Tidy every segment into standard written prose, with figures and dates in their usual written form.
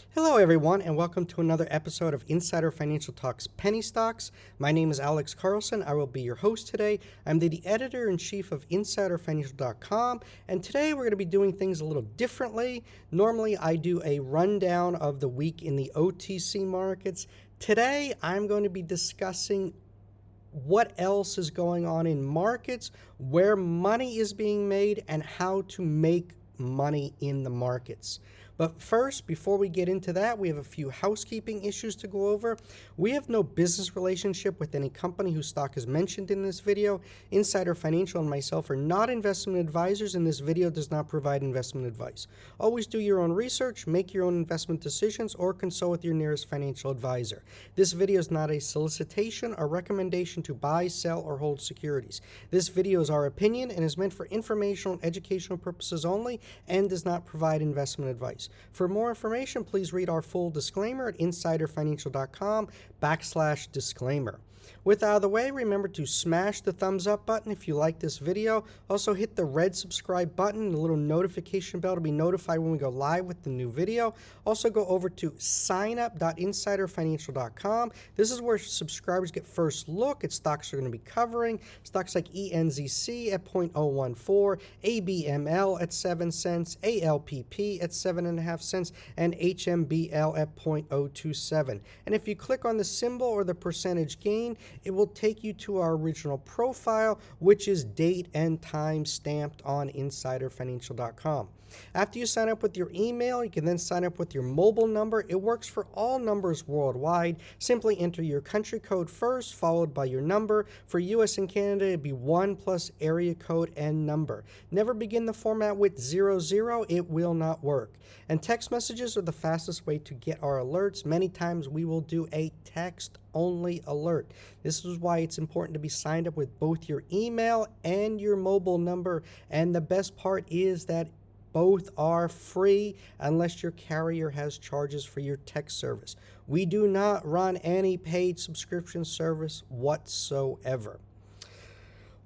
Hello, everyone, and welcome to another episode of Insider Financial Talks Penny Stocks. My name is Alex Carlson. I will be your host today. I'm the editor-in-chief of InsiderFinancial.com, and today we're going to be doing things a little differently. Normally, I do a rundown of the week in the OTC markets. Today, I'm going to be discussing what else is going on in markets, where money is being made, and how to make money in the markets. But first, before we get into that, we have a few housekeeping issues to go over. We have no business relationship with any company whose stock is mentioned in this video. Insider Financial and myself are not investment advisors, and this video does not provide investment advice. Always do your own research, make your own investment decisions, or consult with your nearest financial advisor. This video is not a solicitation or recommendation to buy, sell, or hold securities. This video is our opinion and is meant for informational and educational purposes only and does not provide investment advice. For more information, please read our full disclaimer at insiderfinancial.com/disclaimer. With out of the way, remember to smash the thumbs up button if you like this video. Also hit the red subscribe button and the little notification bell to be notified when we go live with the new video. Also go over to signup.insiderfinancial.com. This is where subscribers get first look at stocks we're going to be covering. Stocks like ENZC at 0.014, ABML at 7 cents, ALPP at 7.5 cents, and HMBL at 0.027. And if you click on the symbol or the percentage gain, it will take you to our original profile, which is date and time stamped on insiderfinancial.com. After you sign up with your email, you can then sign up with your mobile number. It works for all numbers worldwide. Simply enter your country code first, followed by your number. For US and Canada, it'd be 1 plus area code and number. Never begin the format with 00. It will not work. And text messages are the fastest way to get our alerts. Many times we will do a text-only alert. This is why it's important to be signed up with both your email and your mobile number. And the best part is that both are free unless your carrier has charges for your text service. We do not run any paid subscription service whatsoever.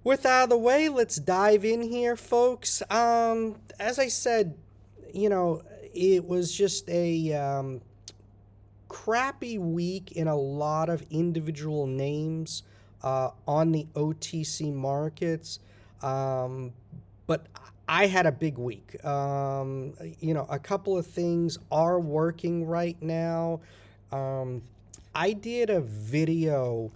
With out of the way, let's dive in here, folks. As I said, it was just a crappy week in a lot of individual names on the OTC markets. But I had a big week. A couple of things are working right now. I did a video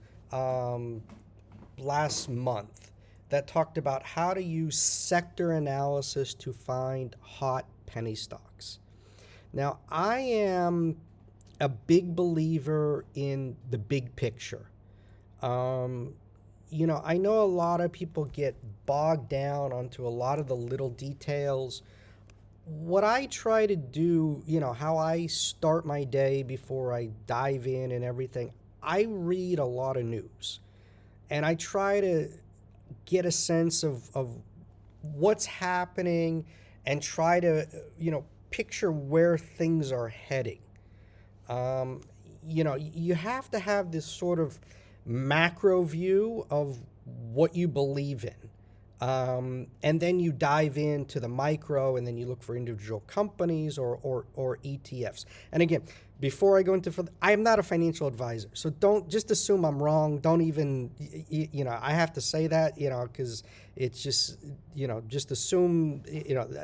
last month that talked about how to use sector analysis to find hot penny stocks. Now, I am a big believer in the big picture. I know a lot of people get bogged down onto a lot of the little details. What I try to do, how I start my day before I dive in and everything, I read a lot of news. And I try to get a sense of what's happening and try to, picture where things are heading. You have to have this sort of macro view of what you believe in. And then you dive into the micro, and then you look for individual companies or ETFs. And again, before I go into, I am not a financial advisor, so don't just assume I'm wrong. Don't even, I have to say that, because it's just, just assume,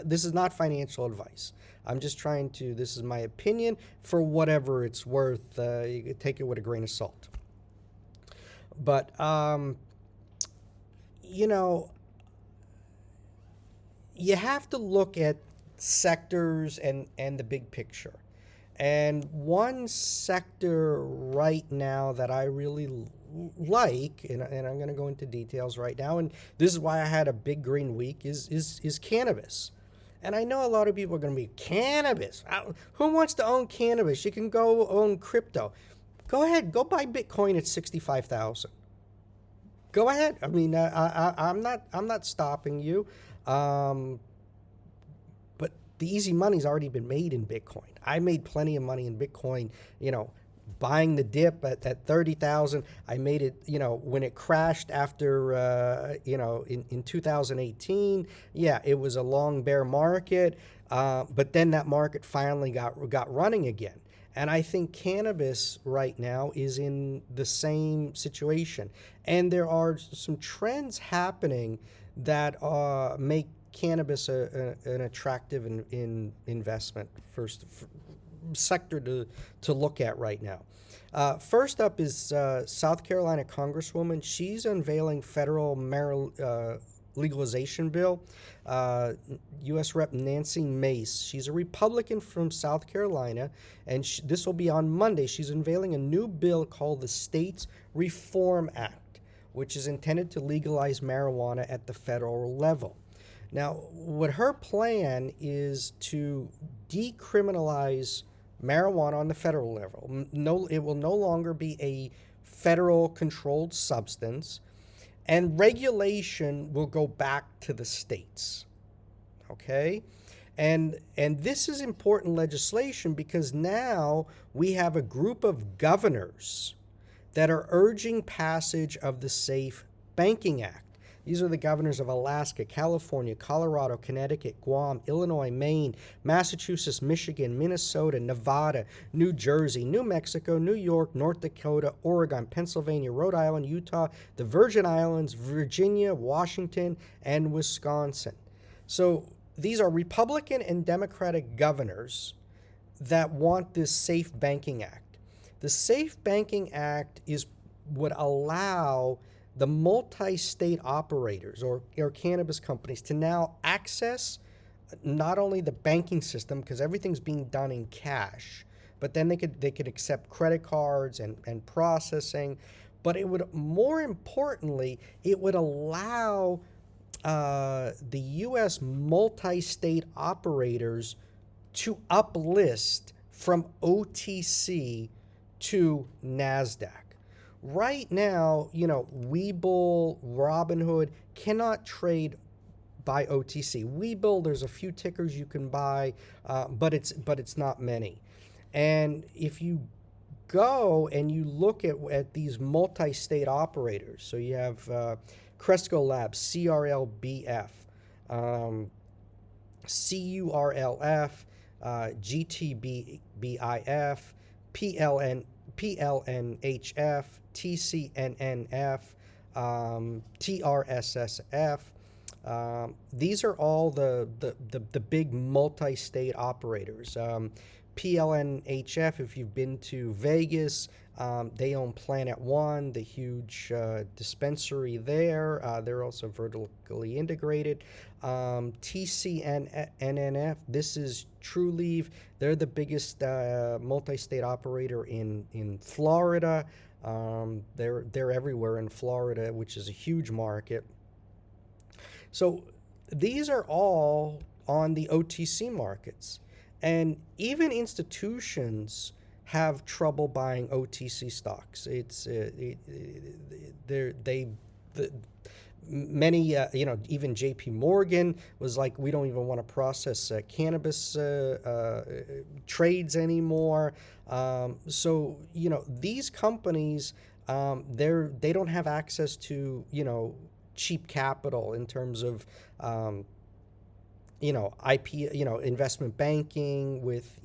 this is not financial advice. I'm just trying to, this is my opinion for whatever it's worth. You can take it with a grain of salt. But, you have to look at sectors and the big picture. And one sector right now that I really like, and I'm going to go into details right now, and this is why I had a big green week, is cannabis. And I know a lot of people are going to be, cannabis? Who wants to own cannabis? You can go own crypto. Go ahead, go buy Bitcoin at 65,000. Go ahead. I mean, I'm not stopping you. But the easy money's already been made in Bitcoin. I made plenty of money in Bitcoin, buying the dip at 30,000. I made it, when it crashed after, in 2018. Yeah, it was a long bear market. But then that market finally got running again. And I think cannabis right now is in the same situation. And there are some trends happening that make cannabis an attractive investment sector to look at right now. First up is South Carolina Congresswoman. She's unveiling federal legalization bill. U.S. Rep. Nancy Mace. She's a Republican from South Carolina, and this will be on Monday. She's unveiling a new bill called the States Reform Act, which is intended to legalize marijuana at the federal level. Now, what her plan is to decriminalize marijuana on the federal level. It will no longer be a federal controlled substance, and regulation will go back to the states. Okay? And this is important legislation because now we have a group of governors that are urging passage of the Safe Banking Act. These are the governors of Alaska, California, Colorado, Connecticut, Guam, Illinois, Maine, Massachusetts, Michigan, Minnesota, Nevada, New Jersey, New Mexico, New York, North Dakota, Oregon, Pennsylvania, Rhode Island, Utah, the Virgin Islands, Virginia, Washington, and Wisconsin. So these are Republican and Democratic governors that want this Safe Banking Act. The Safe Banking Act would allow the multi-state operators or cannabis companies to now access not only the banking system, because everything's being done in cash, but then they could accept credit cards and processing. But it would, more importantly, it would allow the U.S. multi-state operators to uplist from OTC to NASDAQ. Right now, Webull, Robinhood cannot trade by OTC. Webull, there's a few tickers you can buy, but it's not many. And if you go and you look at these multi-state operators, so you have Cresco Labs, CRLBF, CURLF, GTBIF, PLNHF, TCNNF, TRSSF. These are all the big multi-state operators. PLNHF, if you've been to Vegas, they own Planet One, the huge dispensary there. They're also vertically integrated. TCNNF, this is TruLeaf. They're the biggest multi-state operator in Florida. They're everywhere in Florida, which is a huge market. So these are all on the OTC markets. And even institutions have trouble buying OTC stocks. Many, even JP Morgan was like, we don't even want to process cannabis trades anymore. So, these companies, they don't have access to, cheap capital in terms of, investment banking with,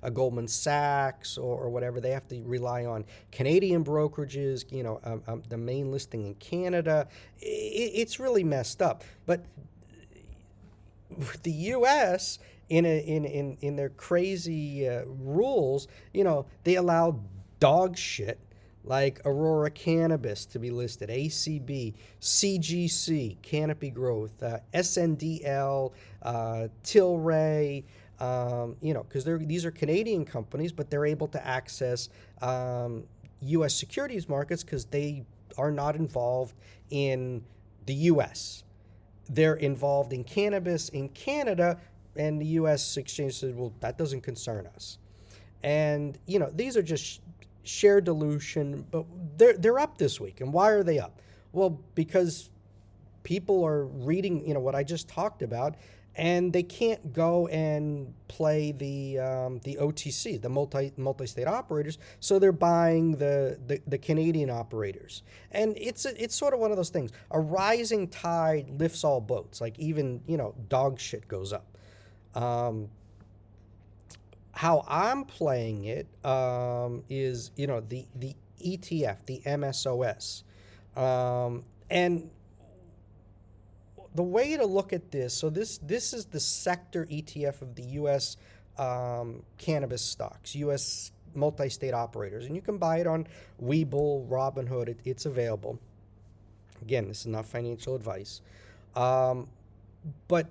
a Goldman Sachs or whatever. They have to rely on Canadian brokerages, the main listing in Canada. It's really messed up. But the U.S., in their crazy rules, they allow dog shit like Aurora Cannabis to be listed, ACB, CGC, Canopy Growth, SNDL, TLRY, because these are Canadian companies, but they're able to access U.S. securities markets because they are not involved in the U.S. They're involved in cannabis in Canada, and the U.S. exchange says, well, that doesn't concern us. And, these are just share dilution, but they're up this week. And why are they up? Well, because people are reading, what I just talked about, and they can't go and play the OTC, the multi-state operators, so they're buying the Canadian operators. And it's sort of one of those things. A rising tide lifts all boats. Like even, dog shit goes up. how I'm playing it is, the ETF, the MSOS. And the way to look at this, so this is the sector ETF of the U.S. Cannabis stocks, U.S. multi-state operators. And you can buy it on Webull, Robinhood. It's available. Again, this is not financial advice. But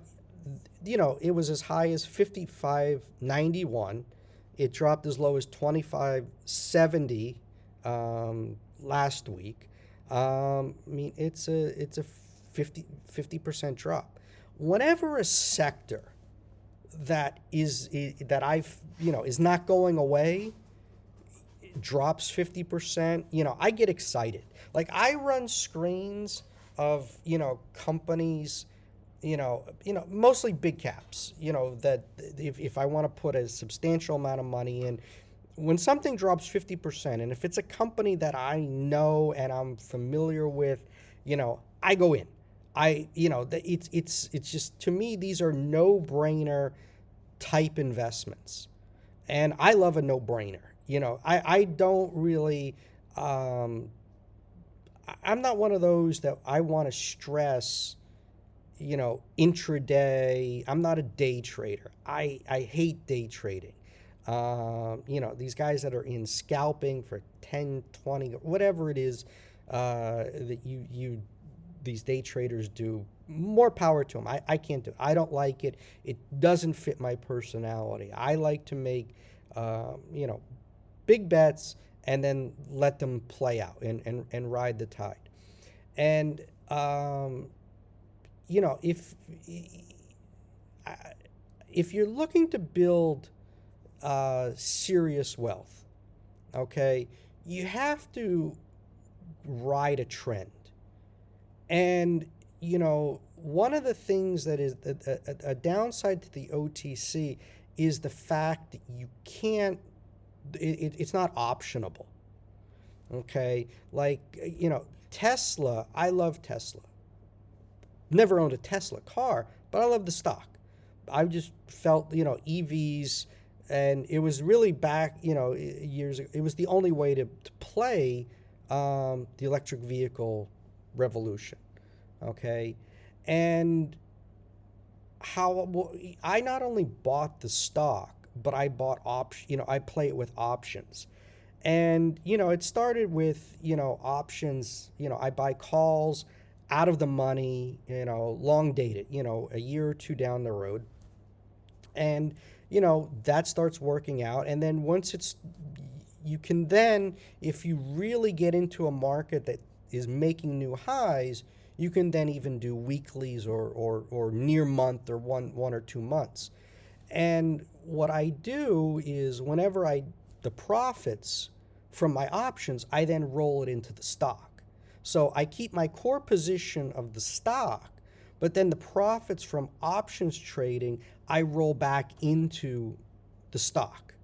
it was as high as 55.91. It dropped as low as 25.70 last week. It's a 50% drop. Whenever a sector that is not going away drops 50%, I get excited. Like, I run screens of companies, mostly big caps, that if I want to put a substantial amount of money in, when something drops 50%, and if it's a company that I know and I'm familiar with, I go in. It's just, to me, these are no-brainer type investments, and I love a no-brainer. I don't really, I'm not one of those that I want to stress, intraday. I'm not a day trader. I hate day trading. These guys that are in scalping for 10, 20, whatever it is that these day traders do, more power to them. I can't do it. I don't like it. It doesn't fit my personality. I like to make, big bets and then let them play out and ride the tide. And, if you're looking to build serious wealth, okay, you have to ride a trend. And, one of the things that is a downside to the OTC is the fact that you can't, it's not optionable. Okay, like, Tesla, I love Tesla. Never owned a Tesla car, but I love the stock. I just felt, EVs, and it was really back, years ago, it was the only way to play the electric vehicle revolution. Okay, and I not only bought the stock, but I bought I play it with options. And, it started with, options, I buy calls out of the money, long dated, a year or two down the road. And, that starts working out. And then once you can then, if you really get into a market that is making new highs, you can then even do weeklies or near month or one or 2 months. And what I do is whenever the profits from my options, I then roll it into the stock. So I keep my core position of the stock, but then the profits from options trading, I roll back into the stock.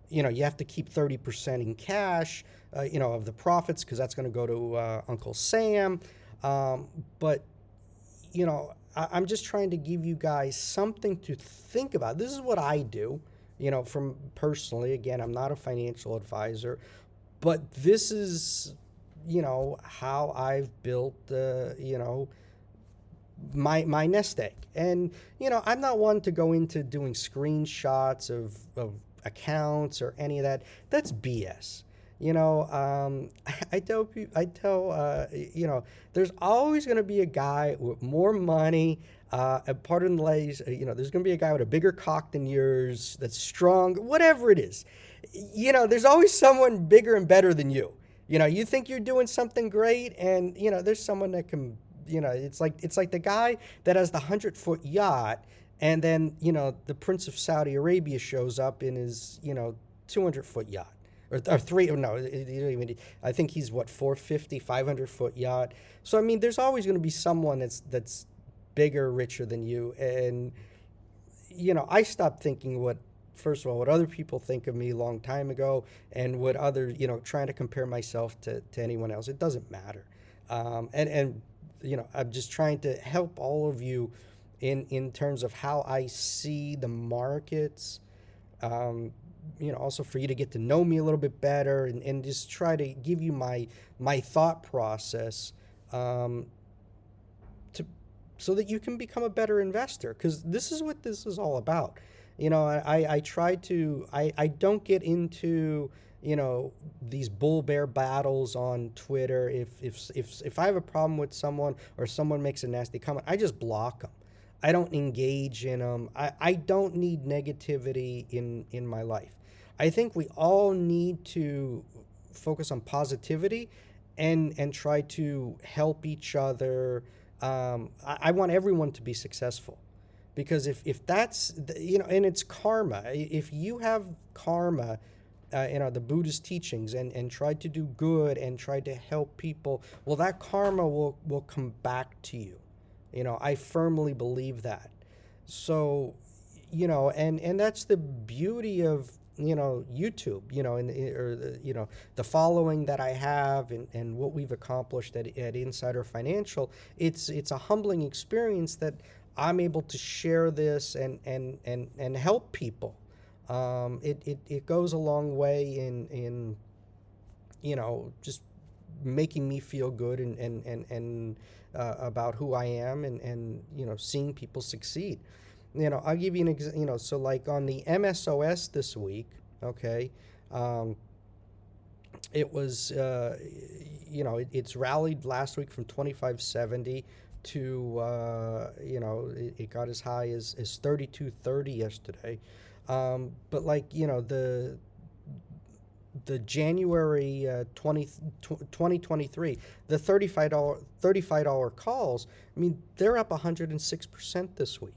You have to keep 30% in cash, of the profits, because that's going to go to Uncle Sam. But, I'm just trying to give you guys something to think about. This is what I do, from personally. Again, I'm not a financial advisor, but this is, how I've built, my nest egg. And, I'm not one to go into doing screenshots of accounts or any of that. That's BS. I tell there's always going to be a guy with more money, pardon the ladies, there's going to be a guy with a bigger cock than yours, that's strong, whatever it is. There's always someone bigger and better than you. You think you're doing something great, and, there's someone that can, it's like the guy that has the 100-foot yacht, and then, the Prince of Saudi Arabia shows up in his, 200-foot yacht. Or I think he's 450, 500-foot yacht. So, there's always going to be someone that's bigger, richer than you. And, I stopped thinking first of all, what other people think of me a long time ago, and what other, trying to compare myself to anyone else. It doesn't matter. And I'm just trying to help all of you in terms of how I see the markets. also for you to get to know me a little bit better, and just try to give you my thought process, so that you can become a better investor, because this is what this is all about. I try to, I don't get into, these bull bear battles on Twitter. If I have a problem with someone, or someone makes a nasty comment, I just block them. I don't engage in them. I don't need negativity in my life. I think we all need to focus on positivity, and try to help each other. I want everyone to be successful, because if that's, and it's karma. If you have karma, the Buddhist teachings, and try to do good and try to help people, well, that karma will come back to you. I firmly believe that. So, and that's the beauty of, YouTube, or the following that I have, and what we've accomplished at Insider Financial. It's a humbling experience that I'm able to share this and help people. It goes a long way in just making me feel good, and about who I am, and seeing people succeed. I'll give you an example. So like on the MSOS this week, okay, it was, it's rallied last week from 2570 to, it got as high as 3230 yesterday. But like, the January 2023, the $35 calls, I mean, they're up 106% this week.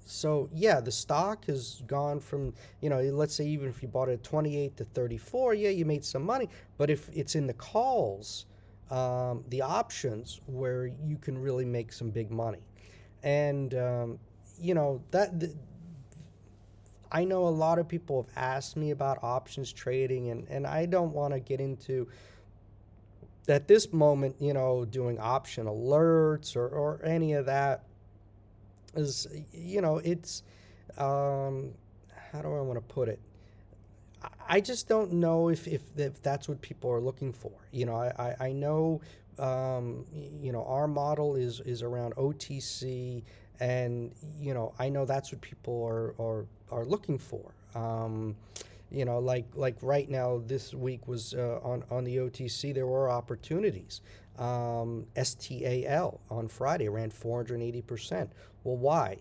So yeah, the stock has gone from, let's say even if you bought it at 28 to 34, yeah, you made some money. But if it's in the calls, the options, where you can really make some big money. And I know a lot of people have asked me about options trading, and I don't want to get into, at this moment, doing option alerts or any of that. Is, it's, how do I want to put it? I just don't know if that's what people are looking for. I know, our model is around OTC, and I know that's what people are looking for. Like right now, this week was, on the OTC, there were opportunities. STAL on Friday ran 480%. Well, why?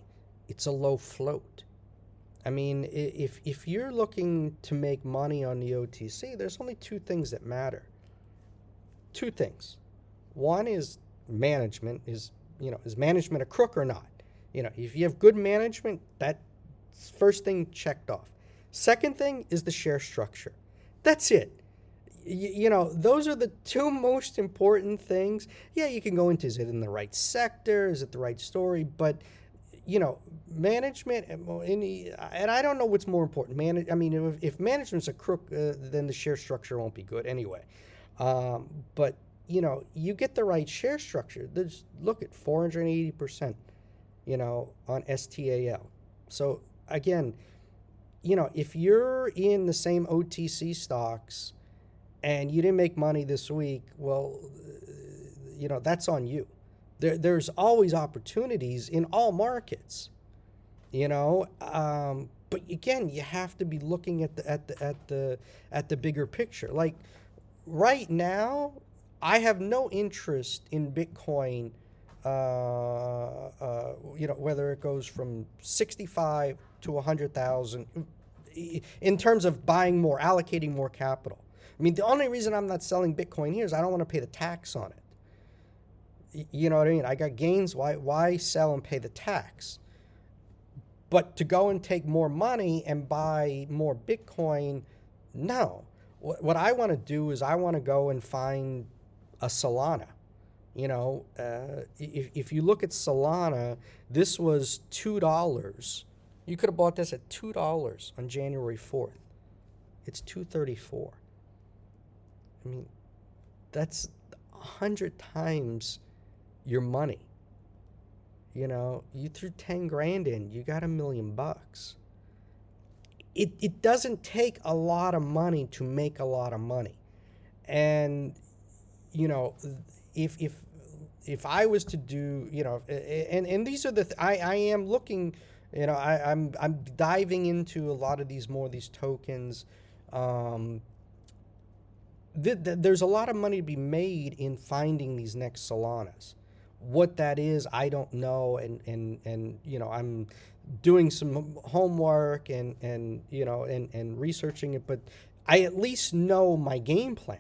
It's a low float. I mean, if you're looking to make money on the OTC, there's only two things that matter. Two things. One is management. Is management a crook or not? If you have good management, that's first thing checked off. Second thing is the share structure. That's it. Those are the two most important things. Yeah, you can go into, is it in the right sector? Is it the right story? But, management, and I don't know what's more important. If management's a crook, then the share structure won't be good anyway. But, you get the right share structure. Look at 480%, on STAL. So, again, if you're in the same OTC stocks, and you didn't make money this week, well, that's on you. There's always opportunities in all markets, but again, you have to be looking at the bigger picture. Like right now, I have no interest in Bitcoin. Whether it goes from 65 to 100,000, in terms of buying more, allocating more capital. I mean, the only reason I'm not selling Bitcoin here is I don't want to pay the tax on it. You know what I mean? I got gains. Why sell and pay the tax? But to go and take more money and buy more Bitcoin, no. What I want to do is I want to go and find a Solana. If you look at Solana, this was $2. You could have bought this at $2 on January 4th. It's $2.34. I mean, that's 100 times your money. You threw 10 grand in, you got $1 million. it doesn't take a lot of money to make a lot of money. And, you know, if I was to do, you know, and these are I am looking, you know, I'm diving into a lot of these tokens. There's a lot of money to be made in finding these next Solanas. What that is, I don't know, and you know, I'm doing some homework and you know, and researching it, but I at least know my game plan.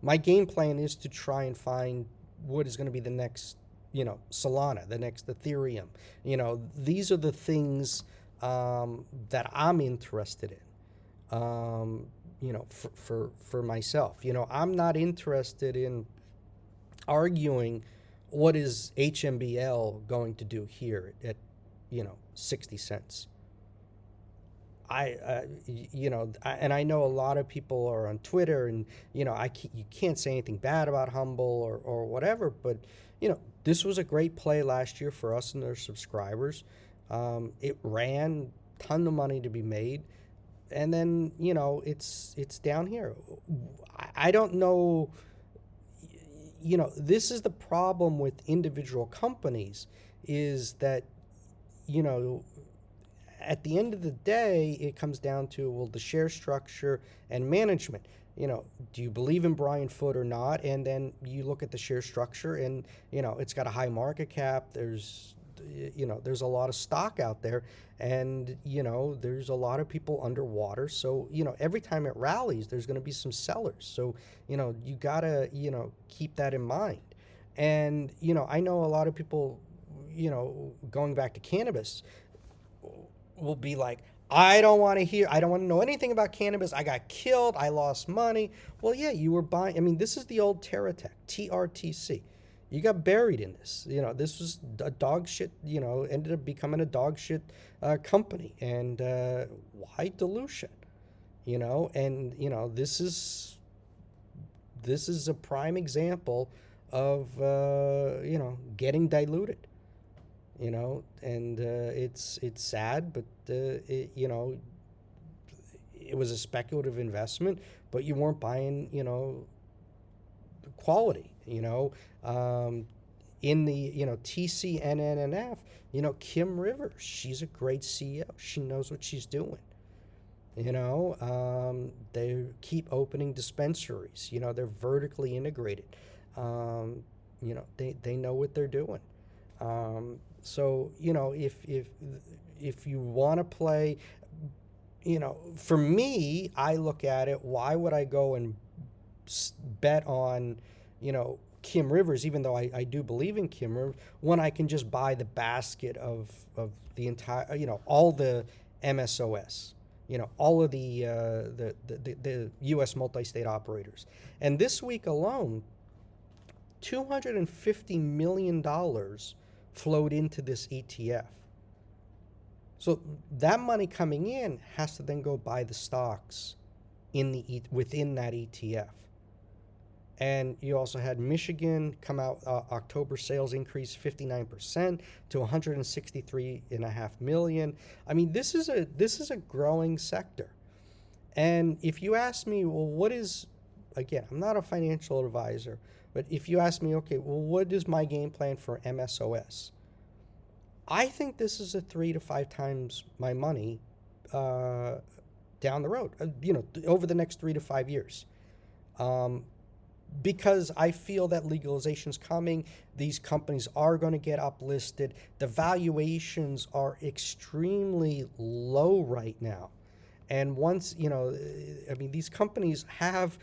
My game plan is to try and find what is going to be the next, you know, Solana, the next Ethereum. You know, these are the things that I'm interested in. You know, for myself. You know, I'm not interested in arguing what is HMBL going to do here at, you know, 60 cents. You know, and I know a lot of people are on Twitter, and you know, you can't say anything bad about Humble or whatever, but you know, this was a great play last year for us and their subscribers. It ran, ton of money to be made, and then you know, it's down here. I don't know. You know, this is the problem with individual companies, is that, you know, at the end of the day, it comes down to, well, the share structure and management. You know, do you believe in Brian Foote or not? And then you look at the share structure, and you know, it's got a high market cap. There's, you know, there's a lot of stock out there, and you know, there's a lot of people underwater. So you know, every time it rallies, there's going to be some sellers. So you know, you gotta, you know, keep that in mind. And you know, I know a lot of people, you know, going back to cannabis, will be like, I don't want to know anything about cannabis. I got killed. I lost money. Well, yeah, you were buying. I mean, this is the old TerraTech, TRTC. You got buried in this. You know, this was a dog shit, you know, ended up becoming a dog shit company. And why dilution? You know, and, you know, this is a prime example of, you know, getting diluted. You know, and it's sad, but you know, it was a speculative investment, but you weren't buying, you know, quality. You know, in the, you know, TCNNF, you know, Kim Rivers, she's a great CEO. She knows what she's doing. You know, they keep opening dispensaries. You know, they're vertically integrated. You know, they know what they're doing. So, you know, if you want to play, you know, for me, I look at it, why would I go and bet on, you know, Kim Rivers, even though I do believe in Kim Rivers, when I can just buy the basket of the entire, you know, all the MSOS, you know, all of the U.S. multi-state operators. And this week alone, $250 million flowed into this ETF. So that money coming in has to then go buy the stocks within that ETF. And you also had Michigan come out, October sales increased 59% to 163.5 million. I mean, this is a growing sector. And if you ask me, well, what is, again, I'm not a financial advisor, but if you ask me, okay, well, what is my game plan for MSOS? I think this is a 3 to 5 times my money down the road, you know, over the next 3 to 5 years. Because I feel that legalization's coming. These companies are going to get uplisted. The valuations are extremely low right now. And once, you know, I mean, these companies have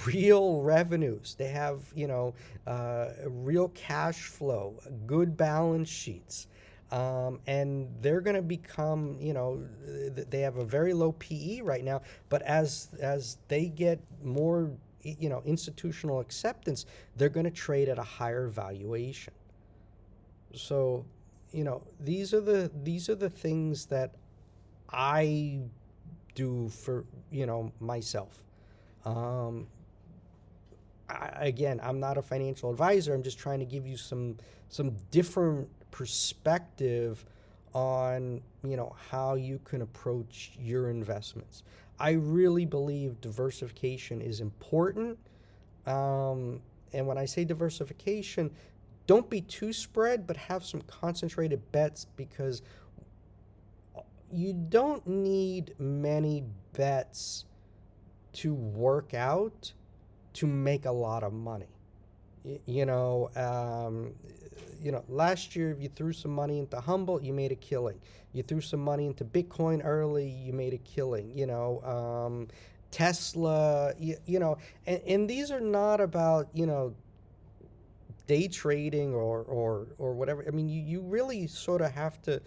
real revenues. They have, you know, real cash flow, good balance sheets. And they're going to become, you know, they have a very low PE right now. But as they get more, you know, institutional acceptance, they're going to trade at a higher valuation. So, you know, these are the things that I do for, you know, myself. Again, I'm not a financial advisor. I'm just trying to give you some different perspective on, how you can approach your investments. I really believe diversification is important. And when I say diversification, don't be too spread, but have some concentrated bets, because you don't need many bets to work out to make a lot of money. Last year, if you threw some money into Humble, you made a killing. You threw some money into Bitcoin early, you made a killing. Tesla, and these are not about, day trading or whatever. I mean, you really sort of have to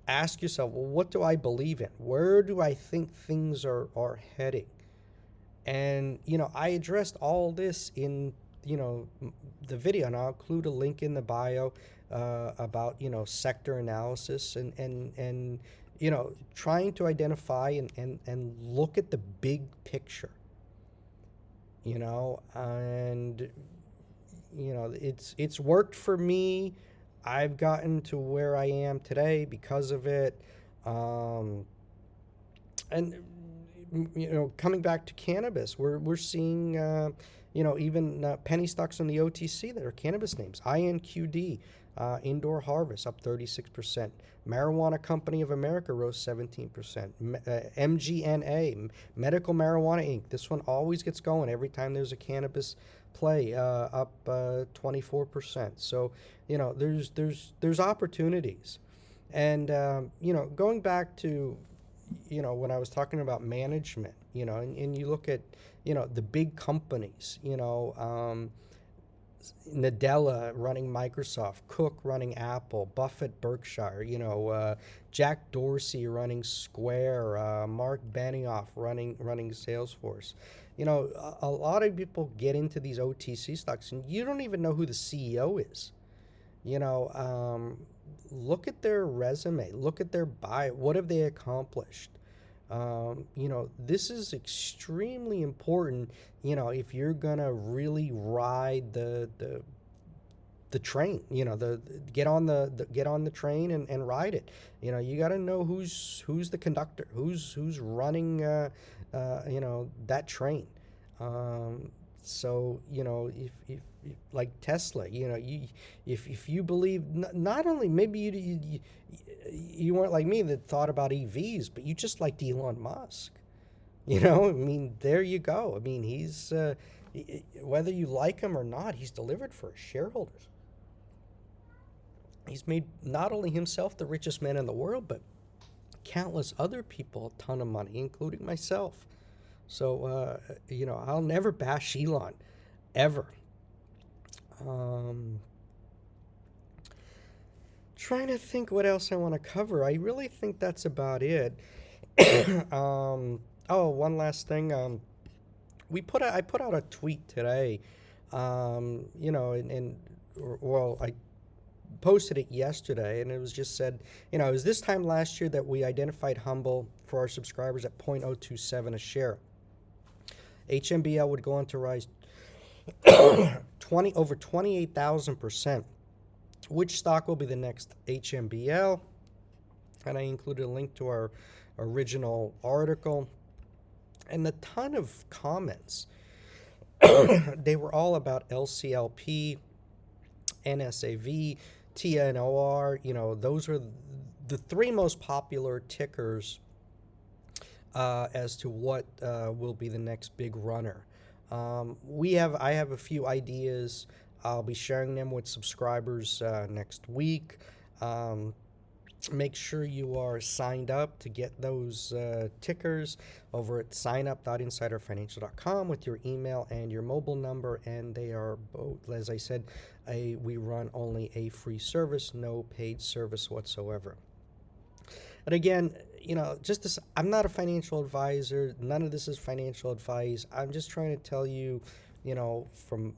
ask yourself, well, what do I believe in? Where do I think things are heading? And, I addressed all this in, the video, and I'll include a link in the bio about, sector analysis and trying to identify and look at the big picture, and, it's worked for me. I've gotten to where I am today because of it. And coming back to cannabis, we're seeing even penny stocks on the OTC that are cannabis names. INQD, Indoor Harvest, up 36%. Marijuana Company of America rose 17%. MJNA, Medical Marijuana Inc. This one always gets going every time there's a cannabis play, up 24%. So there's opportunities. And going back to when I was talking about management, and you look at, the big companies, Nadella running Microsoft, Cook running Apple, Buffett Berkshire, Jack Dorsey running Square, Mark Benioff running Salesforce. A lot of people get into these OTC stocks and you don't even know who the CEO is. Look at their resume, look at their bio, what have they accomplished? This is extremely important, if you're gonna really ride the train, get on the train and ride it. You got to know who's the conductor, who's running that train. So if like Tesla, if you believe, not only maybe you weren't like me that thought about EVs, but you just liked Elon Musk. I mean, there you go. I mean, he's whether you like him or not, he's delivered for his shareholders. He's made not only himself the richest man in the world, but countless other people a ton of money, including myself. So, I'll never bash Elon, ever. Trying to think what else I want to cover. I really think that's about it. One last thing. I put out a tweet today, I posted it yesterday, and it was just said, it was this time last year that we identified Humble for our subscribers at 0.027 a share. HMBL would go on to rise over 28,000%. Which stock will be the next HMBL? And I included a link to our original article and a ton of comments. They were all about LCLP, NSAV, TNOR. Those are the three most popular tickers as to what will be the next big runner. I have a few ideas. I'll be sharing them with subscribers next week. Make sure you are signed up to get those tickers over at signup.insiderfinancial.com with your email and your mobile number. And they are both, as I said, we run only a free service, no paid service whatsoever. But again, just this, I'm not a financial advisor. None of this is financial advice. I'm just trying to tell you, from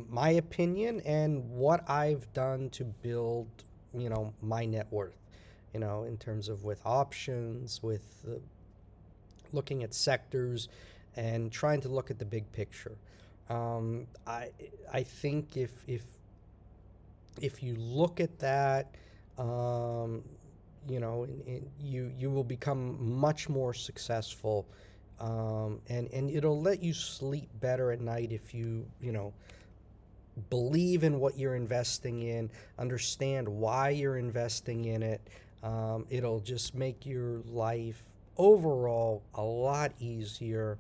my opinion and what I've done to build, my net worth, in terms of with options, with looking at sectors and trying to look at the big picture. I think if you look at that, you will become much more successful, and it'll let you sleep better at night if you believe in what you're investing in, understand why you're investing in it. It'll just make your life overall a lot easier,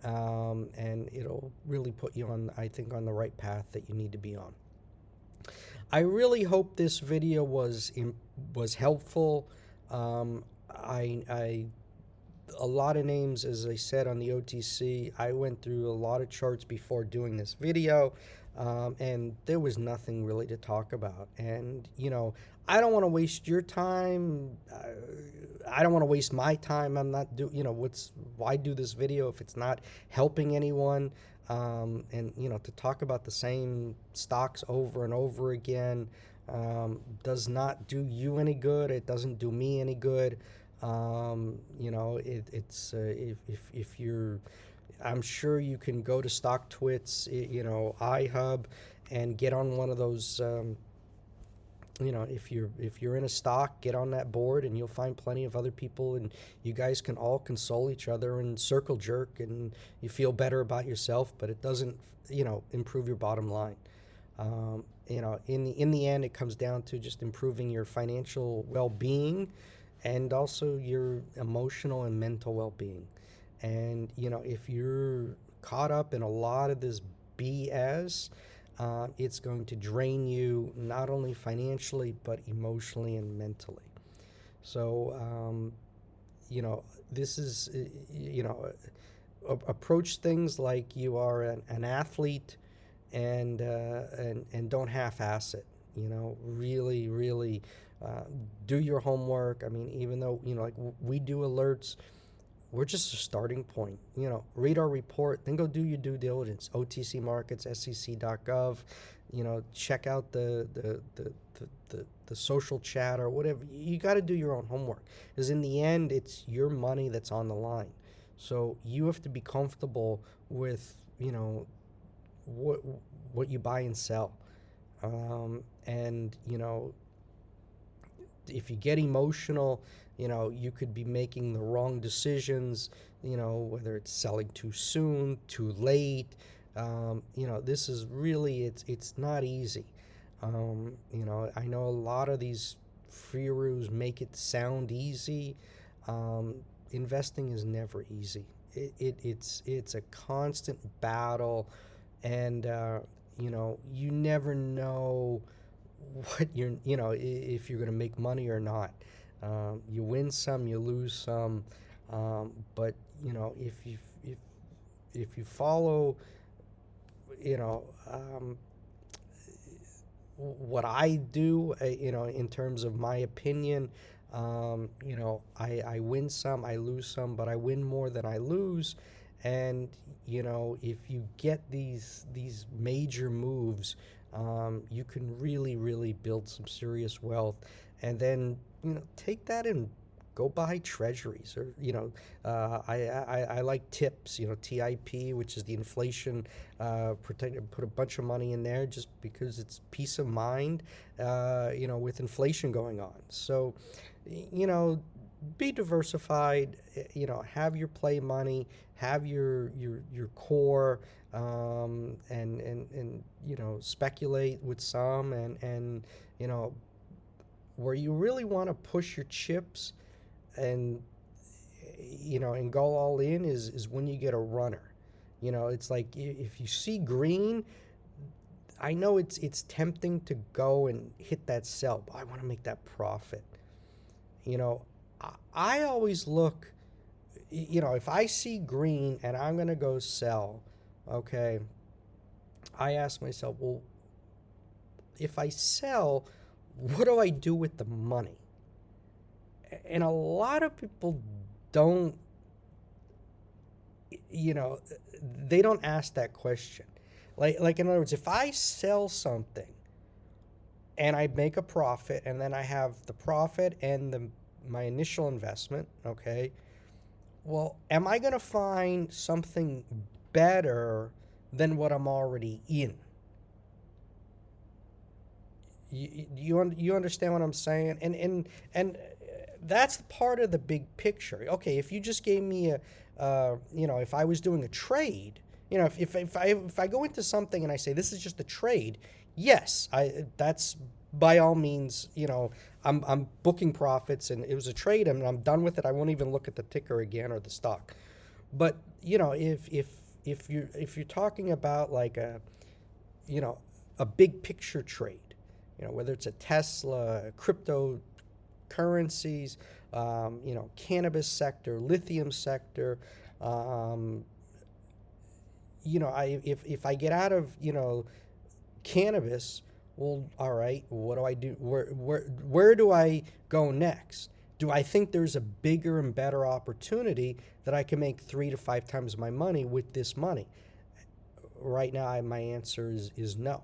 and it'll really put you on, I think, on the right path that you need to be on. I really hope this video was helpful. A lot of names, as I said, on the OTC. I went through a lot of charts before doing this video, and there was nothing really to talk about. And I don't want to waste your time. I don't want to waste my time. I'm not why do this video if it's not helping anyone? And to talk about the same stocks over and over again does not do you any good. It doesn't do me any good. If you're, I'm sure you can go to StockTwits, iHub, and get on one of those. If you're in a stock, get on that board, and you'll find plenty of other people, and you guys can all console each other and circle jerk, and you feel better about yourself. But it doesn't, improve your bottom line. In the end, it comes down to just improving your financial well-being, and also your emotional and mental well-being. And if you're caught up in a lot of this BS, it's going to drain you not only financially but emotionally and mentally. So this is approach things like you are an athlete, and don't half-ass it. Really do your homework. I mean, even though like we do alerts, we're just a starting point. Read our report, then go do your due diligence. OTC Markets, SEC.gov. Check out the social chat or whatever. You got to do your own homework, because in the end, it's your money that's on the line. So you have to be comfortable with what you buy and sell, and if you get emotional, you could be making the wrong decisions, whether it's selling too soon, too late. This is really, it's not easy. I know a lot of these freeroos make it sound easy. Investing is never easy. It's a constant battle, and you never know what if you're going to make money or not. You win some, you lose some, but if you follow what I do, in terms of my opinion, I win some, I lose some, but I win more than I lose. And if you get these major moves, you can really build some serious wealth, and then take that and go buy treasuries, or I like TIPS, TIP, which is the inflation protected. Put a bunch of money in there just because it's peace of mind, with inflation going on. So be diversified, have your play money, have your core, and speculate with some, and where you really want to push your chips and go all in is when you get a runner. It's like if you see green, I know it's tempting to go and hit that sell, but I want to make that profit. I always look, if I see green and I'm going to go sell, okay, I ask myself, well, if I sell, what do I do with the money? And a lot of people don't, they don't ask that question. Like in other words, if I sell something and I make a profit, and then I have the profit and my initial investment, okay, well, am I going to find something better than what I'm already in? You understand what I'm saying? And that's part of the big picture. Okay, if you just gave me if I was doing a trade, if I go into something and I say this is just a trade, yes, that's by all means, I'm booking profits and it was a trade and I'm done with it. I won't even look at the ticker again or the stock. But if you're talking about like a big picture trade, whether it's a Tesla, cryptocurrencies, cannabis sector, lithium sector, if I get out of cannabis, well, all right, what do I do? Where do I go next? Do I think there's a bigger and better opportunity that I can make 3 to 5 times my money with this money? Right now, my answer is no.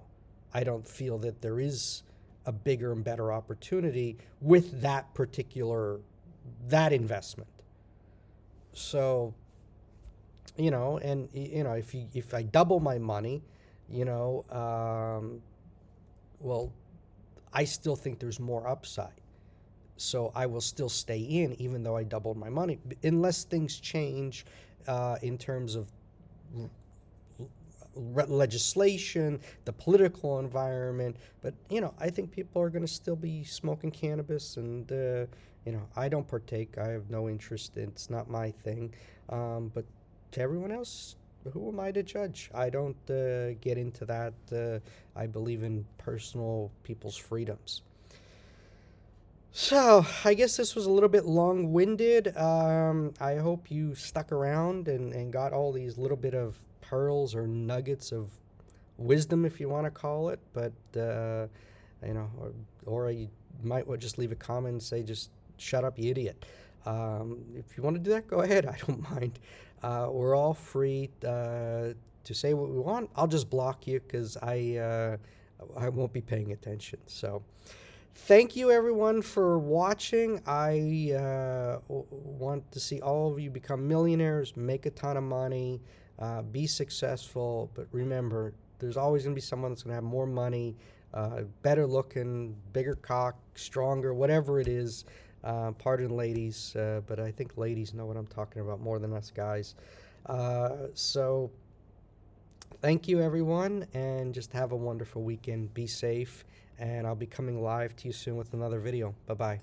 I don't feel that there is a bigger and better opportunity with that investment. So, if I double my money, well, I still think there's more upside. So I will still stay in even though I doubled my money, unless things change in terms of legislation, the political environment. But, I think people are going to still be smoking cannabis and, I don't partake. I have no interest. It's not my thing. But to everyone else, who am I to judge? I don't get into that. I believe in personal people's freedoms. So I guess this was a little bit long-winded. I hope you stuck around and got all these little bit of pearls or nuggets of wisdom, if you want to call it. But, or you might just leave a comment and say, just shut up, you idiot. If you want to do that, go ahead. I don't mind. We're all free to say what we want. I'll just block you because I won't be paying attention. So thank you, everyone, for watching. I want to see all of you become millionaires, make a ton of money, be successful. But remember, there's always going to be someone that's going to have more money, better looking, bigger cock, stronger, whatever it is. Pardon ladies, but I think ladies know what I'm talking about more than us guys. So thank you, everyone, and just have a wonderful weekend. Be safe, and I'll be coming live to you soon with another video. Bye-bye.